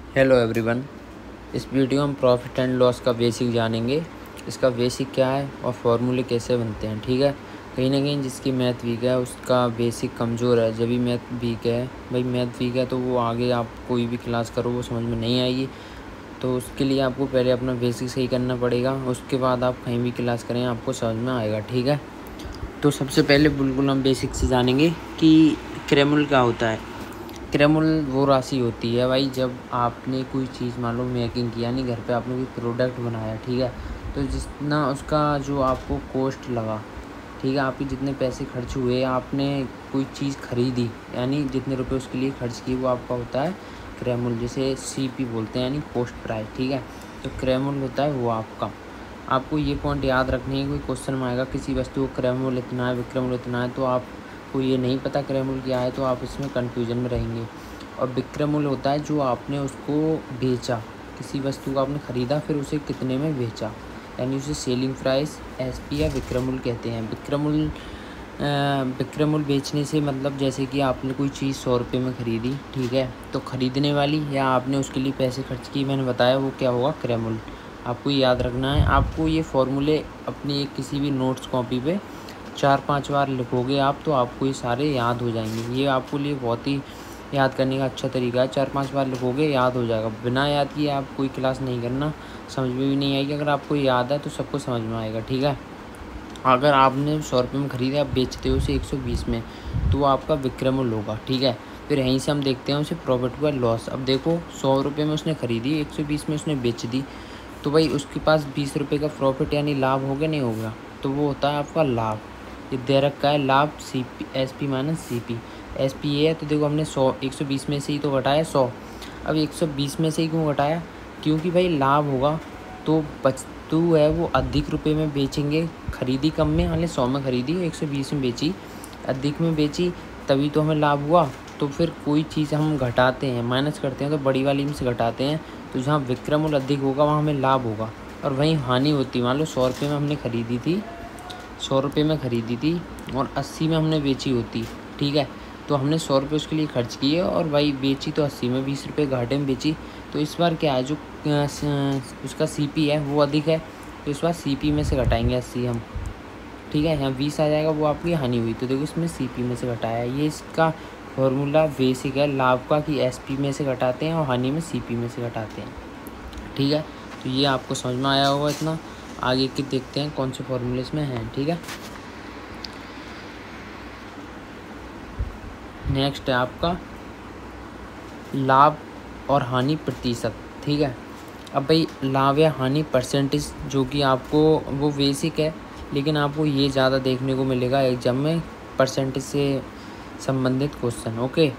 Hello everyone. इस video में हम प्रॉफिट एंड लॉस का बेसिक जानेंगे। इसका बेसिक क्या है और फार्मूले कैसे बनते हैं। ठीक है, कहीं ना कहीं जिसकी मैथ वीक है उसका बेसिक कमज़ोर है। जब भी मैथ वीक है, भाई मैथ वीक है तो वो आगे आप कोई भी क्लास करो वो समझ में नहीं आएगी। तो उसके लिए आपको पहले अपना बेसिक सही करना पड़ेगा, उसके बाद आप कहीं भी क्लास करें आपको समझ में आएगा। ठीक है, तो सबसे पहले बिल्कुल हम बेसिक से जानेंगे कि क्रैमल क्या होता है। क्रैमल वो राशि होती है भाई, जब आपने कोई चीज़ मान लो मेकिंग किया, नहीं घर पे आपने कोई प्रोडक्ट बनाया, ठीक है, तो जितना उसका जो आपको कॉस्ट लगा, ठीक है, आपके जितने पैसे खर्च हुए, आपने कोई चीज़ खरीदी, यानी जितने रुपए उसके लिए खर्च किए वो आपका होता है क्रैमल, जिसे CP बोलते हैं, यानी कॉस्ट प्राइस। ठीक है, तो क्रैमल होता है वो आपका। आपको ये पॉइंट याद रखने हैं, कोई क्वेश्चन में आएगा किसी वस्तु को क्रैमल इतना है विक्रमल इतना है, तो आपको ये नहीं पता क्रैमल क्या है तो आप इसमें कन्फ्यूजन में रहेंगे। और विक्रमूल्य होता है जो आपने उसको बेचा, किसी वस्तु को आपने ख़रीदा फिर उसे कितने में बेचा, यानी उसे सेलिंग प्राइस SP या विक्रमूल्य कहते हैं। विक्रमूल्य बेचने से मतलब जैसे कि आपने कोई चीज़ 100 रुपये में ख़रीदी, ठीक है, तो ख़रीदने वाली या आपने उसके लिए पैसे खर्च किए, मैंने बताया वो क्या होगा क्रैमूल्य। आपको याद रखना है। आपको ये फॉर्मूले अपनी एक किसी भी नोट्स कॉपी पे 4-5 बार लिखोगे आप तो आपको ये सारे याद हो जाएंगे। ये आपको लिए बहुत ही याद करने का अच्छा तरीका है। 4-5 बार लिखोगे याद हो जाएगा। बिना याद किए आप कोई क्लास नहीं करना, समझ में भी नहीं आएगी। अगर आपको याद है तो सबको समझ में आएगा। ठीक है, अगर आपने 100 रुपये में ख़रीदे, आप बेचते हो उसे 120 में, तो आपका विक्रमूल्य होगा। ठीक है, फिर यहीं से हम देखते हैं उसे प्रॉफिट व लॉस। अब देखो 100 रुपये में उसने ख़रीदी, 120 में उसने बेच दी, तो भाई उसके पास 20 रुपये का प्रॉफिट यानी लाभ हो गया नहीं होगा, तो वो होता है आपका लाभ। ये दे रखा है लाभ CP SP minus CP। SP ये है, तो देखो हमने 120 में से ही तो घटाया 100। अब 120 में से ही क्यों घटाया, क्योंकि भाई लाभ होगा तो वस्तु है वो अधिक रुपए में बेचेंगे। खरीदी कम में, हमने 100 में खरीदी 120 में बेची, अधिक में बेची, तभी तो हमें लाभ हुआ। तो फिर कोई चीज़ हम घटाते हैं, माइनस करते हैं, तो बड़ी वाली में से घटाते हैं, तो जहाँ विक्रमूल्य अधिक होगा वहाँ हमें लाभ होगा और वहीं हानि होती है। मान लो 100 रुपये में हमने ख़रीदी थी, 100 रुपये में ख़रीदी थी और 80 में हमने बेची होती, ठीक है, तो हमने 100 रुपये उसके लिए खर्च किए और भाई बेची तो 80 में, 20 रुपये घाटे में बेची। तो इस बार क्या है, जो उसका CP है वो अधिक है, तो इस बार CP में से घटाएंगे 80 हम। ठीक है, यहाँ 20 आ जाएगा, वो आपकी हानि हुई, तो देखो इसमें CP में से घटाया। ये इसका फॉर्मूला बेसिक है लाभ का कि SP में से घटाते हैं और हानि में CP में से घटाते हैं। ठीक है, तो ये आपको समझ में आया होगा इतना। आगे के देखते हैं कौन से फॉर्मूले इसमें हैं। ठीक है, नेक्स्ट है आपका लाभ और हानि प्रतिशत। ठीक है, अब भाई लाभ या हानि परसेंटेज, जो कि आपको वो बेसिक है, लेकिन आपको ये ज़्यादा देखने को मिलेगा एग्जाम में परसेंटेज से संबंधित क्वेश्चन। ओके,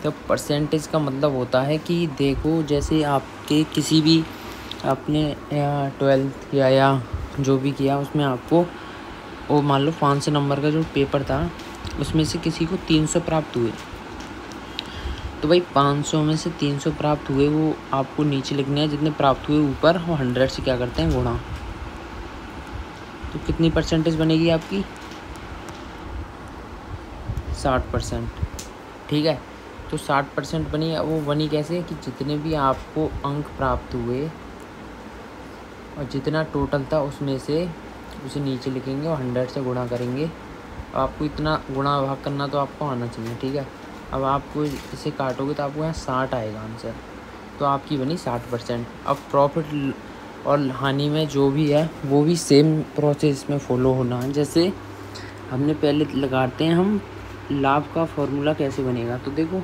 तो परसेंटेज का मतलब होता है कि देखो जैसे आपके किसी भी आपने 12th किया या जो भी किया उसमें आपको वो मान लो 500 नंबर का जो पेपर था उसमें से किसी को 300 प्राप्त हुए, तो भाई 500 में से 300 प्राप्त हुए वो आपको नीचे लिखने हैं, जितने प्राप्त हुए ऊपर, और 100 से क्या करते हैं गुणा। तो कितनी परसेंटेज बनेगी आपकी, 60%। ठीक है, तो 60% बनी। वो बनी कैसे कि जितने भी आपको अंक प्राप्त हुए और जितना टोटल था उसमें से उसे नीचे लिखेंगे और 100 से गुणा करेंगे। आपको इतना गुणा भाग करना तो आपको आना चाहिए। ठीक है, अब आपको इसे काटोगे तो आपको यहाँ 60 आएगा आंसर, तो आपकी बनी 60%। अब प्रॉफिट और हानि में जो भी है वो भी सेम प्रोसेस में फॉलो होना है। जैसे हमने पहले लगाते हैं हम लाभ का फॉर्मूला कैसे बनेगा, तो देखो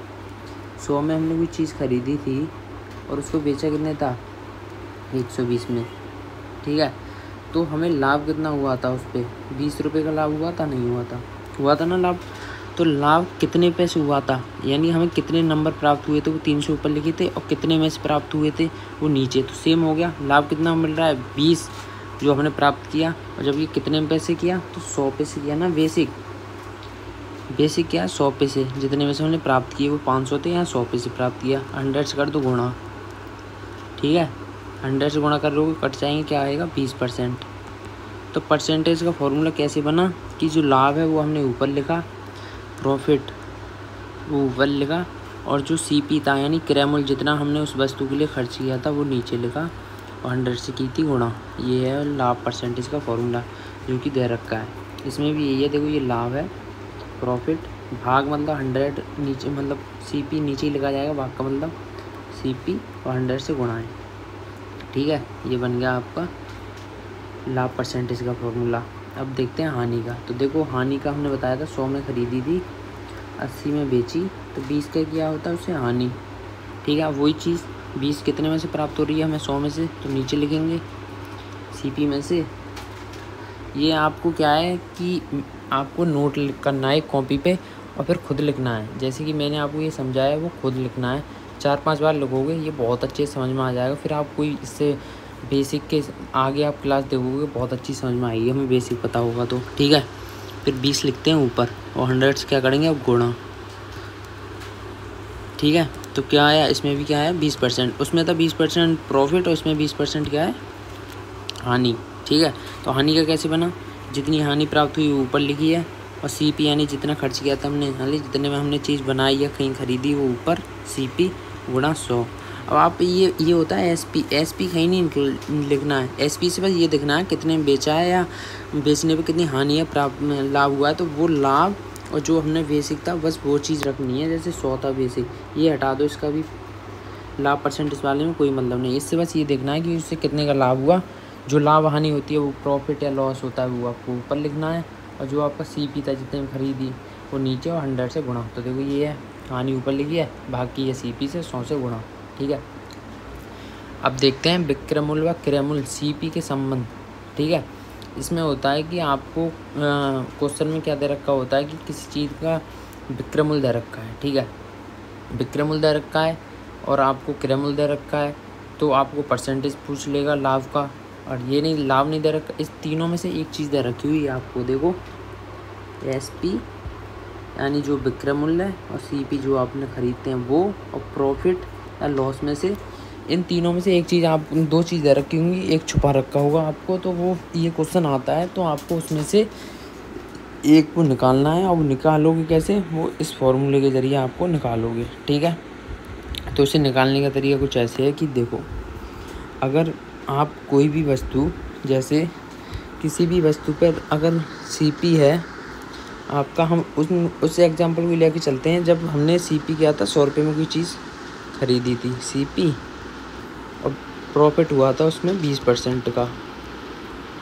100 में हमने कोई चीज़ ख़रीदी थी और उसको बेचा कितने था, 120 में। ठीक है, तो हमें लाभ कितना हुआ था, उस पर 20 रुपये का लाभ हुआ था, नहीं हुआ था ना लाभ। तो लाभ कितने पैसे हुआ था, यानी हमें कितने नंबर प्राप्त हुए थे वो 300 ऊपर लिखे थे और कितने में से प्राप्त हुए थे वो नीचे, तो सेम हो गया। लाभ कितना मिल रहा है, 20 जो हमने प्राप्त किया, और जब ये कितने में पैसे किया तो 100 पैसे किया ना। बेसिक क्या, 100 पैसे, जितने में से हमने प्राप्त किए वो 500 थे, यहाँ 100 पैसे प्राप्त किया। 100 से कर दो गुणा, ठीक है, 100 से गुणा कर लोगे कट जाएंगे, क्या आएगा 20%। तो परसेंटेज का फॉर्मूला कैसे बना कि जो लाभ है वो हमने ऊपर लिखा, प्रॉफिट वो ऊपर लिखा, और जो CP था यानी क्रय मूल्य जितना हमने उस वस्तु के लिए खर्च किया था वो नीचे लिखा और 100 से की थी गुणा। ये है लाभ परसेंटेज का फॉर्मूला जो कि दे रखा है। इसमें भी यही है, देखो ये लाभ है, प्रॉफिट भाग मतलब 100 नीचे मतलब CP नीचे ही लिखा जाएगा, भाग का मतलब CP और 100 से गुणा है। ठीक है, ये बन गया आपका लाभ परसेंटेज का फॉर्मूला। अब देखते हैं हानि का। तो देखो हानि का हमने बताया था 100 में खरीदी थी, 80 में बेची, तो 20 का क्या होता है उससे हानि। ठीक है, वही चीज़ 20 कितने में से प्राप्त हो रही है हमें, 100 में से, तो नीचे लिखेंगे CP में से। ये आपको क्या है कि आपको नोट करना है कॉपी पे और फिर खुद लिखना है। जैसे कि मैंने आपको ये समझाया वो खुद लिखना है, 4-5 बार लिखोगे ये बहुत अच्छे समझ में आ जाएगा। फिर आप कोई इससे बेसिक के आगे आप क्लास देखोगे बहुत अच्छी समझ में आएगी, हमें बेसिक पता होगा तो। ठीक है, फिर 20 लिखते हैं ऊपर और 100 से क्या करेंगे अब गुणा। ठीक है, तो क्या आया इसमें भी, क्या है 20%, उसमें था 20% प्रॉफिट और इसमें 20% क्या है हानि। ठीक है, तो हानि का कैसे बना, जितनी हानि प्राप्त हुई वो ऊपर लिखी है और CP यानी जितना खर्च किया था हमने, यानी जितने में हमने चीज़ बनाई या कहीं खरीदी वो ऊपर CP गुणा 100। अब आप ये होता है SP कहीं नहीं लिखना है, SP से बस ये देखना है कितने में बेचा है या बेचने पे कितनी हानि है प्राप्त लाभ हुआ है, तो वो लाभ और जो हमने बेसिक था बस वो चीज़ रखनी है। जैसे 100 था बेसिक, ये हटा दो, इसका भी लाभ परसेंटेज वाले में कोई मतलब नहीं। इससे बस ये देखना है कि उससे कितने का लाभ हुआ। जो लाभ हानि होती है वो प्रॉफिट या लॉस होता है वो आपको ऊपर लिखना है, और जो आपका CP था जितने में खरीदी वो नीचे और 100 से गुणा। तो देखो ये है हानि ऊपर लिखी है, बाकी ये CP से 100 से गुणा। ठीक है, अब देखते हैं विक्रय मूल्य व क्रय मूल्य CP के संबंध। ठीक है, इसमें होता है कि आपको क्वेश्चन में क्या दे रखा होता है कि किसी चीज़ का विक्रय मूल्य दे रखा है। ठीक है, विक्रय मूल्य दे रखा है और आपको क्रय मूल्य दे रखा है, तो आपको परसेंटेज पूछ लेगा लाभ का, और ये नहीं लाभ नहीं दे रखा, इस तीनों में से एक चीज़ दे रखी हुई है आपको। देखो SP यानी जो विक्रय मूल्य है और CP जो आपने खरीदते हैं वो, और प्रॉफिट या लॉस में से इन तीनों में से एक चीज़, आप दो चीज़ दे रखी होंगी, एक छुपा रखा होगा आपको। तो वो ये क्वेश्चन आता है तो आपको उसमें से एक को निकालना है, और वो निकालोगे कैसे, वो इस फॉर्मूले के ज़रिए आपको निकालोगे। ठीक है, तो इसे निकालने का तरीका कुछ ऐसे है कि देखो, अगर आप कोई भी वस्तु, जैसे किसी भी वस्तु पर अगर CP है आपका, हम उस एग्जांपल को लेके चलते हैं। जब हमने CP किया था 100 रुपये में कोई चीज़ खरीदी थी, CP, और प्रॉफिट हुआ था उसमें 20% का।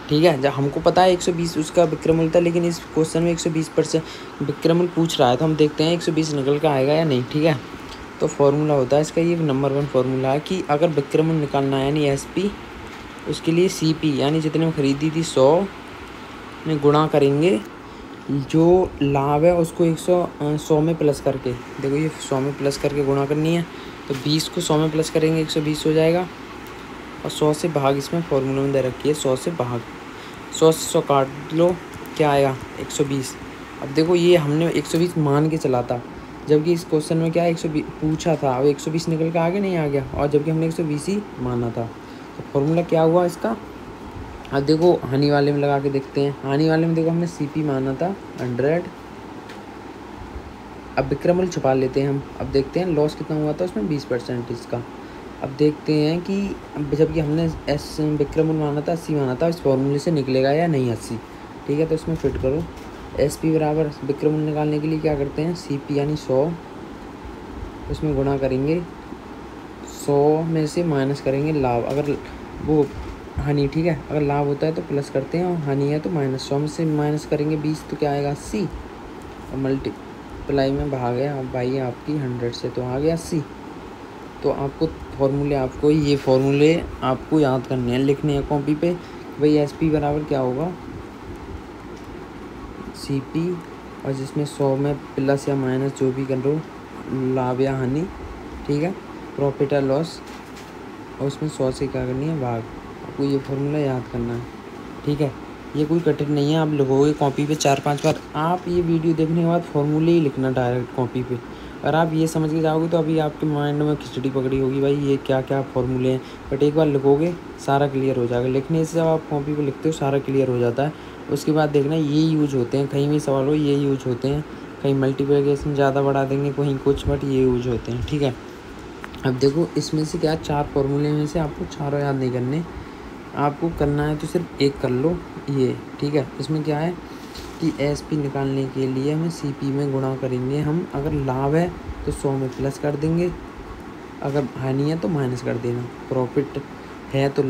ठीक है, जब हमको पता है 120 उसका विक्रय मूल्य था, लेकिन इस क्वेश्चन में 120% विक्रय मूल्य पूछ रहा है, तो हम देखते हैं 120 निकल का आएगा या नहीं। ठीक है, तो फॉर्मूला होता है इसका, ये नंबर 1 फॉर्मूला है कि अगर विक्रय मूल्य निकालना है यानी SP, उसके लिए CP यानी जितने में खरीदी थी 100 में गुणा करेंगे जो लाभ है उसको 100 में प्लस करके। देखो ये 100 में प्लस करके गुणा करनी है, तो 20 को 100 में प्लस करेंगे 120 हो जाएगा, और 100 से भाग इसमें फॉर्मूला में दे रखी है 100 से भाग, 100 से 100 काट लो, क्या आएगा 120। अब देखो ये हमने 120 मान के चला था, जबकि इस क्वेश्चन में क्या 120 पूछा था, अब 120 निकल के आगे नहीं आ गया, और जबकि हमने 120 ही माना था। तो फॉर्मूला क्या हुआ इसका। अब देखो हानि वाले में लगा के देखते हैं। हानि वाले में देखो हमने CP माना था 100, अब विक्रय मूल्य छुपा लेते हैं हम। अब देखते हैं लॉस कितना हुआ था उसमें 20% इसका। अब देखते हैं कि जबकि हमने विक्रय मूल्य माना था 80 माना था, इस फॉर्मूले से निकलेगा या नहीं 80। ठीक है, तो इसमें फिट करो SP बराबर विक्रय मूल्य निकालने के लिए क्या करते हैं, CP यानी 100, उसमें गुणा करेंगे 100 में से माइनस करेंगे लाभ, अगर वो हानि। ठीक है, अगर लाभ होता है तो प्लस करते हैं और हानि है तो माइनस। 100 में से माइनस करेंगे 20 तो क्या आएगा 80, और मल्टीप्लाई में भाग है अब भाई आपकी 100 से, तो आ गया 80। तो आपको फॉर्मूले, आपको ये फॉर्मूले आपको याद करने हैं, लिखने हैं कॉपी पे। भाई SP बराबर क्या होगा CP, और जिसमें 100 में प्लस या माइनस जो भी कर लो, लाभ या हानि। ठीक है, प्रॉफिट या लॉस, और उसमें 100 से क्या करनी है भाग। आपको ये फॉर्मूला याद करना है। ठीक है, ये कोई कठिन नहीं है, आप लिखोगे कॉपी पे 4-5 बार। आप ये वीडियो देखने के बाद फॉर्मूले ही लिखना डायरेक्ट कॉपी पे। अगर आप ये समझ के जाओगे तो अभी आपके माइंड में खिचड़ी पकड़ी होगी, भाई ये क्या क्या फॉर्मूले हैं, बट एक बार लिखोगे सारा क्लियर हो जाएगा। लिखने से जब आप कॉपी पे लिखते हो सारा क्लियर हो जाता है। उसके बाद देखना ये यूज होते हैं, कहीं भी सवाल हो ये यूज होते हैं, कहीं मल्टीप्लिकेशन ज़्यादा बढ़ा देंगे, कहीं कुछ, बट ये यूज होते हैं। ठीक है, अब देखो इसमें से क्या 4 फॉर्मूले में से आपको चारों याद नहीं करने, आपको करना है तो सिर्फ एक कर लो ये। ठीक है, इसमें क्या है कि एसपी निकालने के लिए हमें सीपी में गुणा करेंगे हम। अगर लाभ है तो 100 में प्लस कर देंगे, अगर हानि है तो माइनस कर देना। प्रॉफिट है तो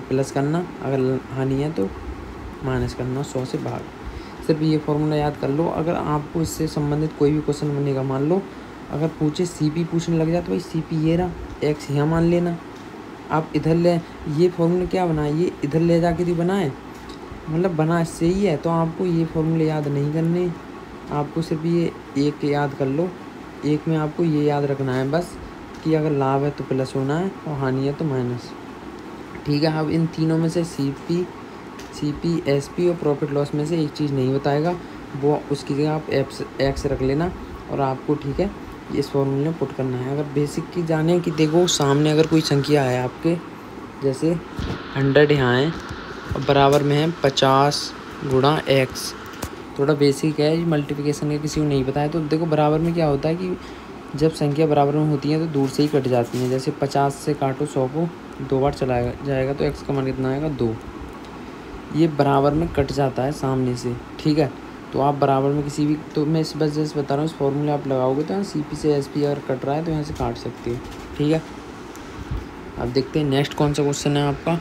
प्लस करना, अगर हानि है तो माइनस करना 100 से भाग। सिर्फ ये फॉर्मूला याद कर लो। अगर आपको इससे संबंधित कोई भी क्वेश्चन बनेगा, मान लो अगर पूछे सीपी पूछने लग जाए तो भाई सीपी ये रहा, एक्स यहाँ मान लेना। आप इधर ले, ये फॉर्मूला क्या बनाए, ये इधर ले जाकर ही बनाए, मतलब बना इससे ही है। तो आपको ये फॉर्मूले याद नहीं करने, आपको सिर्फ ये एक याद कर लो। एक में आपको ये याद रखना है बस कि अगर लाभ है तो प्लस होना है और हानि है तो माइनस। ठीक है, अब इन तीनों में से सीपी, एसपी और प्रॉफिट लॉस में से एक चीज़ नहीं बताएगा, वो उसकी जगह आप एक्स रख लेना और आपको, ठीक है, इस फॉर्मूले में पुट करना है। अगर बेसिक की जाने कि देखो सामने अगर कोई संख्या है आपके, जैसे 100 यहाँ है और बराबर में है 50 गुणा एक्स। थोड़ा बेसिक है, मल्टीप्लिकेशन का किसी को नहीं पता है तो देखो बराबर में क्या होता है कि जब संख्या बराबर में होती है तो दूर से ही कट जाती हैं। जैसे 50 से काटो 100 को 2 बार चलाया जाएगा तो एक्स का मान कितना आएगा 2। ये बराबर में कट जाता है सामने से। ठीक है, तो आप बराबर में किसी भी, तो मैं इस बस जैसे बता रहा हूँ, इस फॉर्मूले आप लगाओगे तो यहाँ सीपी से एसपी अगर कट रहा है तो यहाँ से काट सकते हो। ठीक है, अब देखते हैं नेक्स्ट कौन सा क्वेश्चन है आपका।